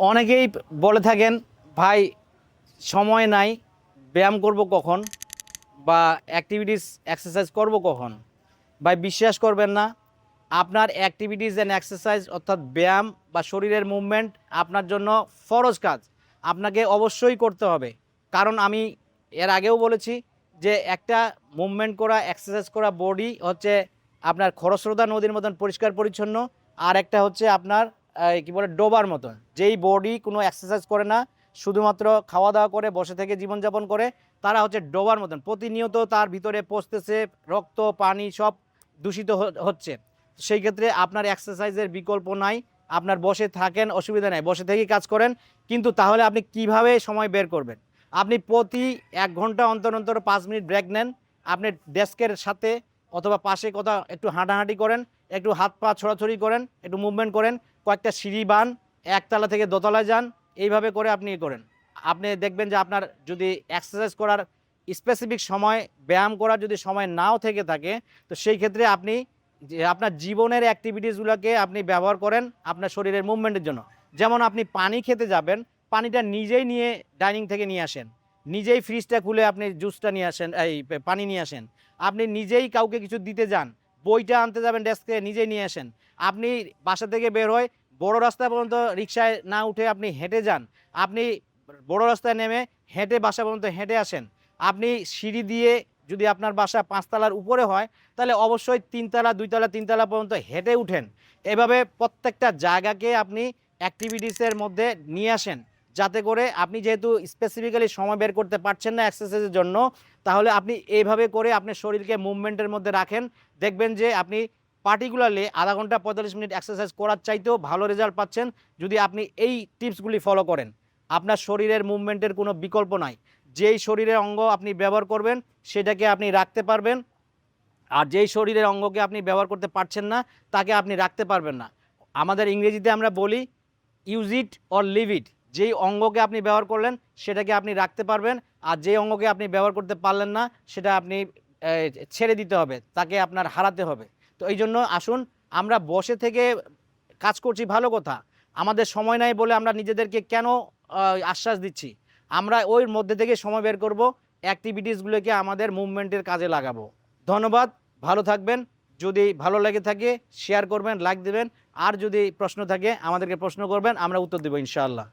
অনেকেই বলে থাকেন ভাই সময় নাই, ব্যায়াম করব কখন বা অ্যাক্টিভিটিস এক্সারসাইজ করব কখন। ভাই বিশ্বাস করবেন না, আপনার অ্যাক্টিভিটিস অ্যান্ড এক্সারসাইজ অর্থাৎ ব্যায়াম বা শরীরের মুভমেন্ট আপনার জন্য ফরজ কাজ, আপনাকে অবশ্যই করতে হবে। কারণ আমি এর আগেও বলেছি যে একটা মুভমেন্ট করা এক্সারসাইজ করা বডি হচ্ছে আপনার খরস্রোতা নদীর মতন পরিষ্কার পরিচ্ছন্ন, আর একটা হচ্ছে আপনার কি বলে ডোবার মতন, যেই বডি কোনো এক্সারসাইজ করে না, শুধুমাত্র খাওয়া দাওয়া করে বসে থেকে জীবনযাপন করে, তারা হচ্ছে ডোবার মতন, প্রতিনিয়ত তার ভিতরে পচতেছে, রক্ত পানি সব দূষিত হচ্ছে। সেই ক্ষেত্রে আপনার এক্সারসাইজের বিকল্প নাই। আপনার বসে থাকেন অসুবিধা নাই, বসে থেকেই কাজ করেন, কিন্তু তাহলে আপনি কিভাবে সময় বের করবেন? আপনি প্রতি 1 ঘন্টা অন্তর অন্তর 5 মিনিট ব্রেক নেন, আপনি ডেস্কের সাথে অথবা পাশে কোথাও একটু হাঁটাহাঁটি করেন, একটু হাত পা ছড়াছড়ি করেন, একটু মুভমেন্ট করেন, কয়েকটা সিঁড়ি বান, একতলা থেকে দোতলায় যান, এইভাবে করে আপনি করেন। আপনি দেখবেন যে আপনার যদি এক্সারসাইজ করার স্পেসিফিক সময়, ব্যায়াম করার যদি সময় নাও থেকে থাকে, তো সেই ক্ষেত্রে আপনি যে আপনার জীবনের অ্যাক্টিভিটিসগুলোকে আপনি ব্যবহার করেন আপনার শরীরের মুভমেন্টের জন্য। যেমন আপনি পানি খেতে যাবেন, পানিটা নিজেই নিয়ে ডাইনিং থেকে নিয়ে আসেন, নিজেই ফ্রিজটা খুলে আপনি জুসটা নিয়ে আসেন, এই পানি নিয়ে আসেন। আপনি নিজেই কাউকে কিছু দিতে যান, বইটা আনতে যাবেন ডেস্কে, নিজেই নিয়ে আসেন। আপনি বাসা থেকে বের হয়ে বড় রাস্তা পর্যন্ত রিকশায় না উঠে আপনি হেঁটে যান, আপনি বড় রাস্তায় নেমে হেঁটে বাসা পর্যন্ত হেঁটে আসেন। আপনি সিঁড়ি দিয়ে যদি আপনার বাসা 5 তলার উপরে হয়, তাহলে অবশ্যই 3 তলা 2 তলা 3 তলা পর্যন্ত হেঁটে উঠেন। এভাবে প্রত্যেকটা জায়গাকে আপনি অ্যাক্টিভিটিসের মধ্যে নিয়ে আসেন, যাতে করে আপনি যেহেতু স্পেসিফিক্যালি সময় বের করতে পারছেন না এক্সারসাইজের জন্য, তাহলে আপনি এইভাবে করে আপনার শরীরকে মুভমেন্টের মধ্যে রাখেন। দেখবেন যে আপনি পার্টিকুলারলি আধা ঘন্টা 45 মিনিট এক্সারসাইজ করার চাইতেও ভালো রেজাল্ট পাচ্ছেন যদি আপনি এই টিপসগুলি ফলো করেন। আপনার শরীরের মুভমেন্টের কোনো বিকল্প নাই। যেই শরীরের অঙ্গ আপনি ব্যবহার করবেন সেটাকে আপনি রাখতে পারবেন, আর যেই শরীরের অঙ্গকে আপনি ব্যবহার করতে পারছেন না তাকে আপনি রাখতে পারবেন না। আমাদের ইংরেজিতে আমরা বলি use it or leave it. যেই অঙ্গকে আপনি ব্যবহার করলেন সেটাকে আপনি রাখতে পারবেন, আর যেই অঙ্গকে আপনি ব্যবহার করতে পারলেন না সেটা আপনি ছেড়ে দিতে হবে, তাকে আপনার হারাতে হবে। তো এই জন্য আসুন, আমরা বসে থেকে কাজ করছি ভালো কথা, আমাদের সময় নাই বলে আমরা নিজেদেরকে কেন আশ্বাস দিচ্ছি? আমরা ওই মধ্যে থেকে সময় বের করব, অ্যাক্টিভিটিসগুলোকে আমাদের মুভমেন্টের কাজে লাগাবো। ধন্যবাদ, ভালো থাকবেন। যদি ভালো লেগে থাকে শেয়ার করবেন, লাইক দেবেন, আর যদি প্রশ্ন থাকে আমাদেরকে প্রশ্ন করবেন, আমরা উত্তর দেবো ইনশাআল্লাহ।